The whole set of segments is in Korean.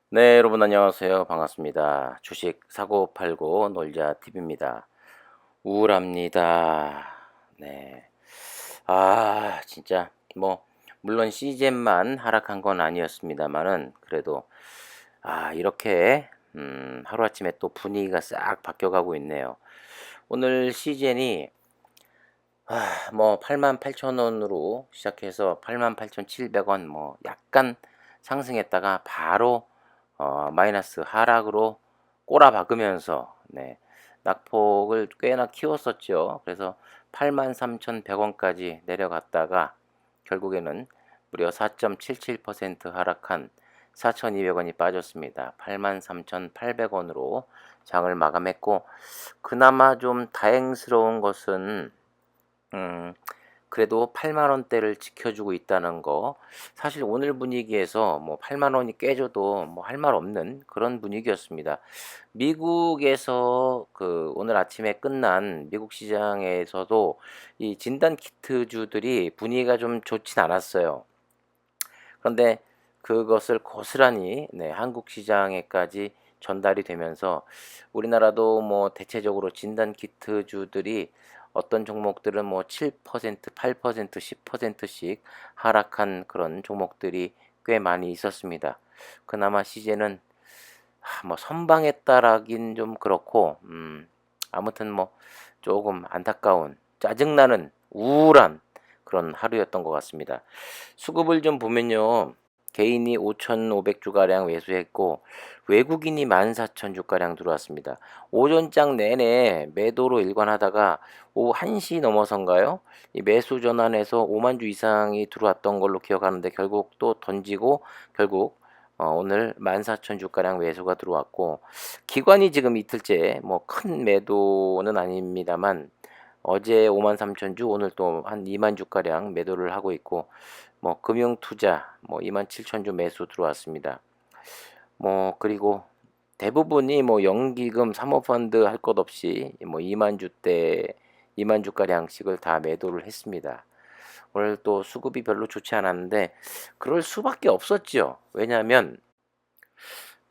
네, 여러분 안녕하세요. 반갑습니다. 주식 사고 팔고 놀자 TV입니다. 우울합니다. 네. 진짜 뭐 물론 시젠만 하락한 건 아니었습니다만은 그래도 이렇게 하루아침에 또 분위기가 싹 바뀌어가고 있네요. 오늘 시젠이 뭐 88,000원으로 시작해서 88,700원 뭐 약간 상승했다가 바로 마이너스 하락으로 꼬라박으면서 낙폭을 꽤나 키웠었죠. 그래서 83,100원까지 내려갔다가 결국에는 무려 4.77% 하락한 4,200원이 빠졌습니다. 83,800원으로 장을 마감했고, 그나마 좀 다행스러운 것은 음 그래도 8만 원대를 지켜주고 있다는 거. 사실 오늘 분위기에서 뭐 8만 원이 깨져도 뭐 할 말 없는 그런 분위기였습니다. 미국에서 오늘 아침에 끝난 미국 시장에서도 이 진단 키트주들이 분위기가 좀 좋진 않았어요. 그런데 그것을 고스란히 한국 시장에까지 전달이 되면서 우리나라도 뭐 대체적으로 진단 키트주들이 어떤 종목들은 뭐 7%, 8%, 10%씩 하락한 그런 종목들이 꽤 많이 있었습니다. 그나마 시제는 뭐 선방했다라긴 좀 그렇고 아무튼 뭐 조금 안타까운 짜증나는 우울한 그런 하루였던 것 같습니다. 수급을 좀 보면요. 개인이 5,500주가량 매수했고 외국인이 14,000주가량 들어왔습니다. 오전장 내내 매도로 일관하다가 오후 1시 넘어선가요? 이 매수 전환에서 5만 주 이상이 들어왔던 걸로 기억하는데 결국 또 던지고 결국 오늘 14,000주가량 매수가 들어왔고 기관이 지금 이틀째 뭐 큰 매도는 아닙니다만 어제 53,000주 오늘 또 한 2만 주가량 매도를 하고 있고 뭐 금융투자 뭐 27,000주 매수 들어왔습니다. 뭐 그리고 대부분이 뭐 연기금 사모펀드 할 것 없이 뭐 2만 주대 2만 주가량씩을 다 매도를 했습니다. 오늘 또 수급이 별로 좋지 않았는데 그럴 수밖에 없었죠. 왜냐하면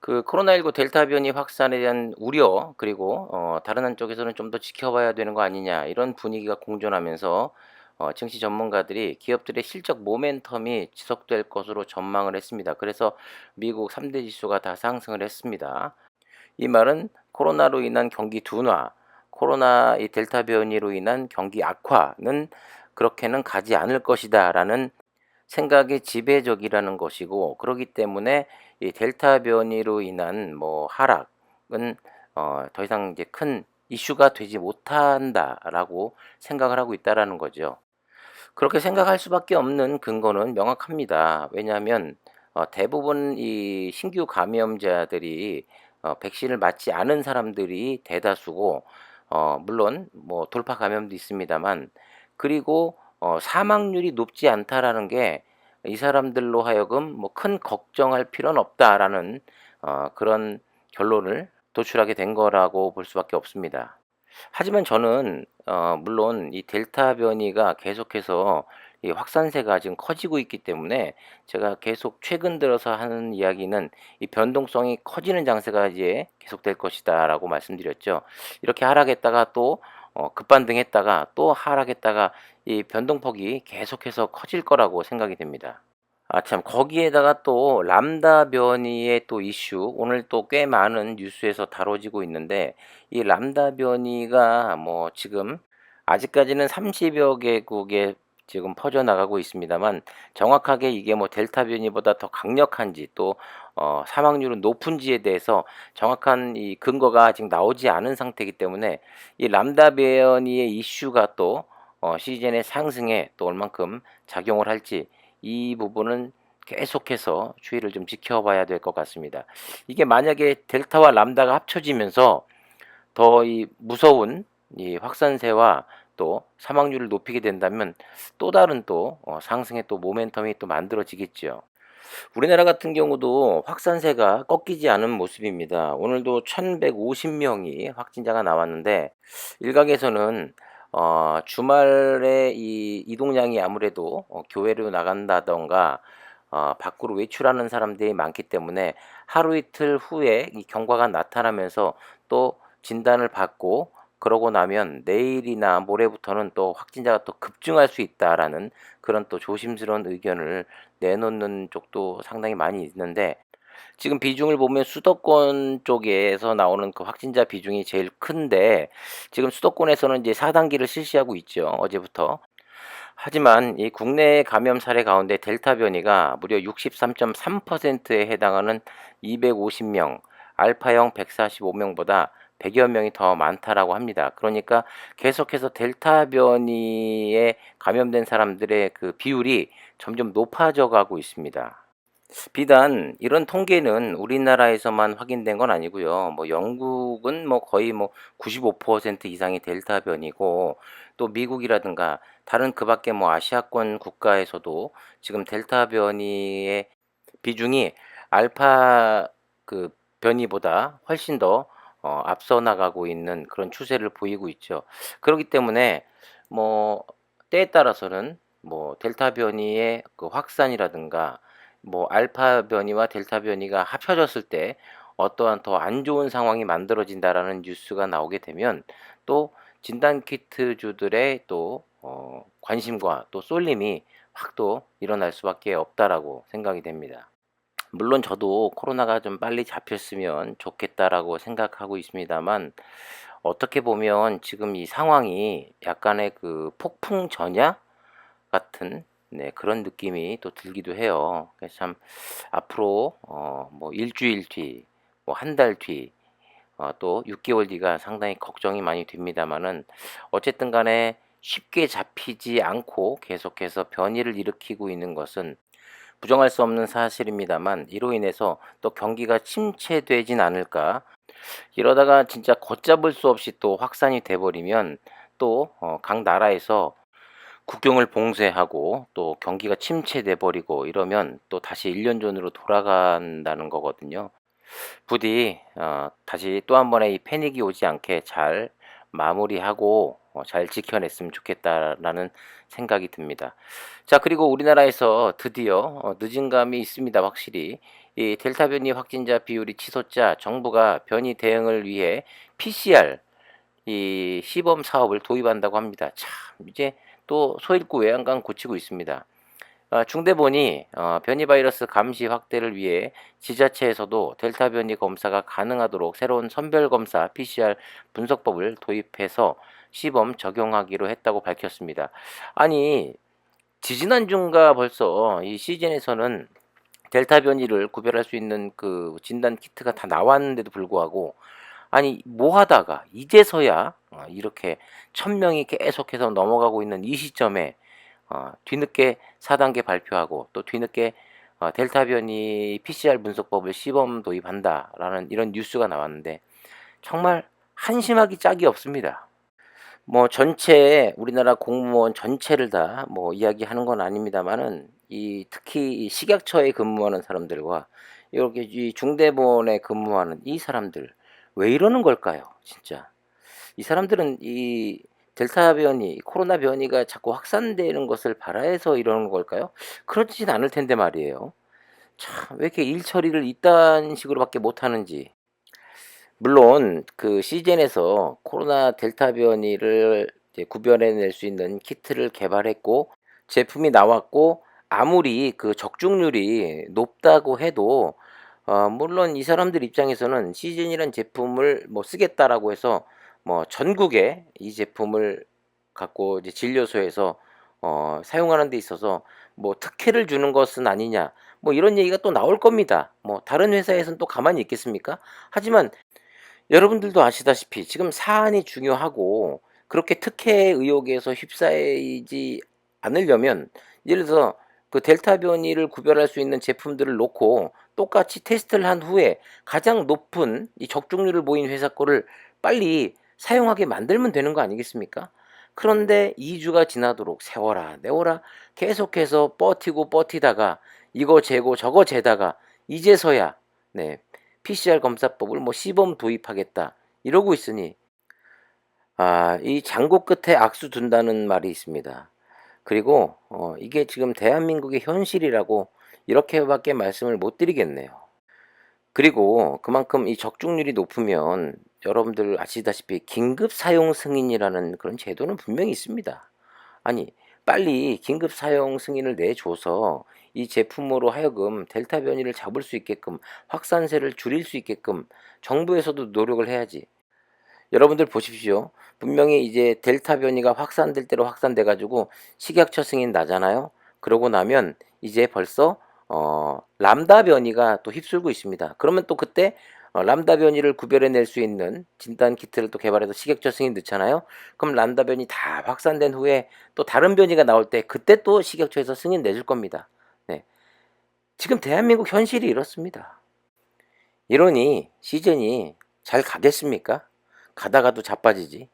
코로나19 델타 변이 확산에 대한 우려 그리고 다른 한쪽에서는 좀 더 지켜봐야 되는 거 아니냐 이런 분위기가 공존하면서 증시 전문가들이 기업들의 실적 모멘텀이 지속될 것으로 전망을 했습니다. 그래서 미국 3대 지수가 다 상승을 했습니다. 이 말은 코로나로 인한 경기 둔화, 코로나 이 델타 변이로 인한 경기 악화는 그렇게는 가지 않을 것이다라는 생각이 지배적이라는 것이고 그렇기 때문에 이 델타 변이로 인한 뭐 하락은 더 이상 이제 큰 이슈가 되지 못한다라고 생각을 하고 있다라는 거죠. 그렇게 생각할 수밖에 없는 근거는 명확합니다. 왜냐하면 대부분 이 신규 감염자들이 백신을 맞지 않은 사람들이 대다수고 물론 뭐 돌파 감염도 있습니다만 그리고 사망률이 높지 않다라는 게 이 사람들로 하여금 뭐 큰 걱정할 필요는 없다라는 그런 결론을 도출하게 된 거라고 볼 수밖에 없습니다. 하지만 저는 물론 이 델타 변이가 계속해서 이 확산세가 지금 커지고 있기 때문에 제가 계속 최근 들어서 하는 이야기는 이 변동성이 커지는 장세가 이제 계속될 것이다라고 말씀드렸죠. 이렇게 하락했다가 또 급반등했다가 또 하락했다가 이 변동폭이 계속해서 커질 거라고 생각이 됩니다. 참 거기에다가 또 람다 변이의 또 이슈 오늘 또 꽤 많은 뉴스에서 다뤄지고 있는데 이 람다 변이가 뭐 지금 아직까지는 30여 개국에 지금 퍼져나가고 있습니다만 정확하게 이게 뭐 델타 변이보다 더 강력한지 또 사망률은 높은지에 대해서 정확한 이 근거가 아직 나오지 않은 상태이기 때문에 이 람다 변이의 이슈가 또 시즌의 상승에 또 얼만큼 작용을 할지 이 부분은 계속해서 추이를 좀 지켜봐야 될 것 같습니다. 이게 만약에 델타와 람다가 합쳐지면서 더 이 무서운 이 확산세와 또 사망률을 높이게 된다면 또 다른 또 상승의 또 모멘텀이 또 만들어지겠죠. 우리나라 같은 경우도 확산세가 꺾이지 않은 모습입니다. 오늘도 1,150명이 확진자가 나왔는데 일각에서는 주말에 이 이동량이 아무래도 교회로 나간다던가 밖으로 외출하는 사람들이 많기 때문에 하루 이틀 후에 이 경과가 나타나면서 또 진단을 받고 그러고 나면 내일이나 모레부터는 또 확진자가 또 급증할 수 있다라는 그런 또 조심스러운 의견을 내놓는 쪽도 상당히 많이 있는데, 지금 비중을 보면 수도권 쪽에서 나오는 그 확진자 비중이 제일 큰데, 지금 수도권에서는 이제 4단계를 실시하고 있죠, 어제부터. 하지만 이 국내 감염 사례 가운데 델타 변이가 무려 63.3%에 해당하는 250명, 알파형 145명보다 100여 명이 더 많다라고 합니다. 그러니까 계속해서 델타 변이에 감염된 사람들의 그 비율이 점점 높아져 가고 있습니다. 비단 이런 통계는 우리나라에서만 확인된 건 아니고요. 뭐 영국은 뭐 거의 뭐 95% 이상이 델타 변이고, 또 미국이라든가 다른 그 밖에 뭐 아시아권 국가에서도 지금 델타 변이의 비중이 알파 그 변이보다 훨씬 더 앞서 나가고 있는 그런 추세를 보이고 있죠. 그렇기 때문에 뭐 때에 따라서는 뭐 델타 변이의 그 확산이라든가 뭐 알파 변이와 델타 변이가 합쳐졌을 때 어떠한 더 안 좋은 상황이 만들어진다라는 뉴스가 나오게 되면, 또 진단 키트주들의 또 관심과 또 쏠림이 확 또 일어날 수밖에 없다라고 생각이 됩니다. 물론 저도 코로나가 좀 빨리 잡혔으면 좋겠다라고 생각하고 있습니다만, 어떻게 보면 지금 이 상황이 약간의 그 폭풍 전야 같은, 네, 그런 느낌이 또 들기도 해요. 그래서 참 앞으로 뭐 일주일 뒤, 뭐 한 달 뒤, 또 6개월 뒤가 상당히 걱정이 많이 됩니다만은, 어쨌든 간에 쉽게 잡히지 않고 계속해서 변이를 일으키고 있는 것은 부정할 수 없는 사실입니다만, 이로 인해서 또 경기가 침체되진 않을까. 이러다가 진짜 걷잡을 수 없이 또 확산이 돼 버리면 또 각 나라에서 국경을 봉쇄하고 또 경기가 침체돼 버리고 이러면 또 다시 1년 전으로 돌아간다는 거거든요. 부디 다시 또 한 번의 이 패닉이 오지 않게 잘 마무리하고 잘 지켜냈으면 좋겠다라는 생각이 듭니다. 자, 그리고 우리나라에서 드디어 늦은 감이 있습니다. 확실히 이 델타 변이 확진자 비율이 치솟자 정부가 변이 대응을 위해 PCR 이 시범 사업을 도입한다고 합니다. 참, 이제 또 소잃고 외양간 고치고 있습니다. 중대본이 변이 바이러스 감시 확대를 위해 지자체에서도 델타 변이 검사가 가능하도록 새로운 선별 검사 PCR 분석법을 도입해서 시범 적용하기로 했다고 밝혔습니다. 아니, 지지난주인가 벌써 이 시즌에서는 델타 변이를 구별할 수 있는 그 진단 키트가 다 나왔는데도 불구하고, 아니 뭐 하다가 이제서야 이렇게 1000명이 계속해서 넘어가고 있는 이 시점에 뒤늦게 4단계 발표하고 또 뒤늦게 델타 변이 PCR 분석법을 시범 도입한다라는 이런 뉴스가 나왔는데, 정말 한심하기 짝이 없습니다. 뭐 전체 우리나라 공무원 전체를 다 뭐 이야기하는 건 아닙니다만은, 이 특히 이 식약처에 근무하는 사람들과 이렇게 이 중대본에 근무하는 이 사람들 왜 이러는 걸까요? 진짜. 이 사람들은 이 델타 변이, 코로나 변이가 자꾸 확산되는 것을 바라해서 이러는 걸까요? 그렇진 않을 텐데 말이에요. 참, 왜 이렇게 일 처리를 이딴 식으로밖에 못하는지. 물론 그 시즌에서 코로나 델타 변이를 이제 구별해낼 수 있는 키트를 개발했고 제품이 나왔고, 아무리 그 적중률이 높다고 해도 물론 이 사람들 입장에서는 시즌이란 제품을 뭐 쓰겠다라고 해서 뭐 전국에 이 제품을 갖고 이제 진료소에서 사용하는 데 있어서 뭐 특혜를 주는 것은 아니냐, 뭐 이런 얘기가 또 나올 겁니다. 뭐 다른 회사에서는 또 가만히 있겠습니까? 하지만 여러분들도 아시다시피 지금 사안이 중요하고, 그렇게 특혜 의혹에서 휩싸이지 않으려면 예를 들어서 그 델타 변이를 구별할 수 있는 제품들을 놓고 똑같이 테스트를 한 후에 가장 높은 이 적중률을 보인 회사 거를 빨리 사용하게 만들면 되는 거 아니겠습니까? 그런데 2주가 지나도록 세워라 내워라 계속해서 버티고 버티다가 이거 재고 저거 재다가 이제서야, 네, PCR 검사법을 뭐 시범 도입하겠다 이러고 있으니, 이 장고 끝에 악수 둔다는 말이 있습니다. 그리고 이게 지금 대한민국의 현실이라고 이렇게밖에 말씀을 못 드리겠네요. 그리고 그만큼 이 적중률이 높으면 여러분들 아시다시피 긴급 사용 승인이라는 그런 제도는 분명히 있습니다. 아니, 빨리 긴급 사용 승인을 내줘서 이 제품으로 하여금 델타 변이를 잡을 수 있게끔, 확산세를 줄일 수 있게끔 정부에서도 노력을 해야지. 여러분들 보십시오. 분명히 이제 델타 변이가 확산될 대로 확산돼 가지고 식약처 승인 나잖아요. 그러고 나면 이제 벌써 람다 변이가 또 휩쓸고 있습니다. 그러면 또 그때 람다 변이를 구별해낼 수 있는 진단 키트를 또 개발해서 식약처 승인 넣잖아요. 그럼 람다 변이 다 확산된 후에 또 다른 변이가 나올 때 그때 또 식약처에서 승인 내줄 겁니다. 네. 지금 대한민국 현실이 이렇습니다. 이러니 시즌이 잘 가겠습니까? 가다가도 자빠지지.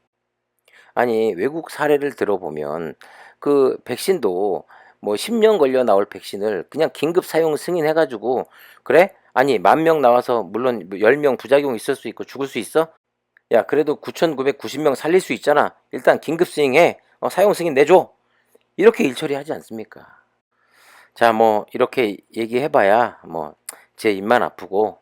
아니, 외국 사례를 들어보면 그 백신도 뭐 10년 걸려 나올 백신을 그냥 긴급 사용 승인해 가지고, 그래? 아니, 10,000명 나와서 물론 10명 부작용 있을 수 있고 죽을 수 있어? 야, 그래도 9,990명 살릴 수 있잖아. 일단 긴급 승인해. 사용 승인 내줘. 이렇게 일처리하지 않습니까? 자, 뭐 이렇게 얘기해 봐야 뭐 제 입만 아프고,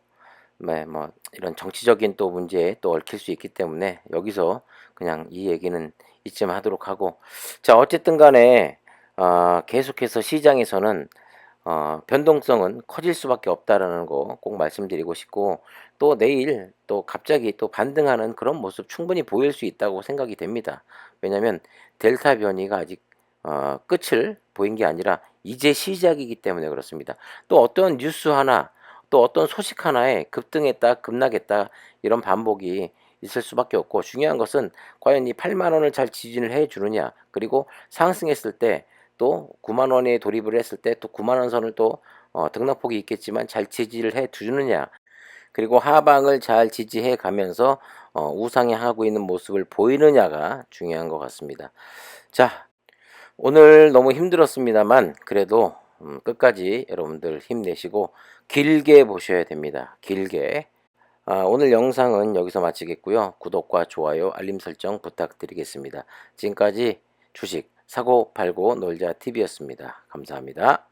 네, 뭐 이런 정치적인 또 문제에 또 얽힐 수 있기 때문에 여기서 그냥 이 얘기는 이쯤 하도록 하고, 자, 어쨌든 간에 계속해서 시장에서는 변동성은 커질 수밖에 없다라는 거 꼭 말씀드리고 싶고, 또 내일 또 갑자기 또 반등하는 그런 모습 충분히 보일 수 있다고 생각이 됩니다. 왜냐하면 델타 변이가 아직 끝을 보인 게 아니라 이제 시작이기 때문에 그렇습니다. 또 어떤 뉴스 하나, 또 어떤 소식 하나에 급등했다 급락했다 이런 반복이 있을 수밖에 없고, 중요한 것은 과연 이 8만 원을 잘 지지를 해 주느냐, 그리고 상승했을 때 또 9만 원에 돌입을 했을 때 또 9만 원 선을 또 등락폭이 있겠지만 잘 지지를 해 주느냐, 그리고 하방을 잘 지지해 가면서 우상향하고 있는 모습을 보이느냐가 중요한 것 같습니다. 자, 오늘 너무 힘들었습니다만 그래도 끝까지 여러분들 힘내시고 길게 보셔야 됩니다. 길게. 오늘 영상은 여기서 마치겠고요. 구독과 좋아요, 알림 설정 부탁드리겠습니다. 지금까지 주식 사고 팔고 놀자 TV였습니다. 감사합니다.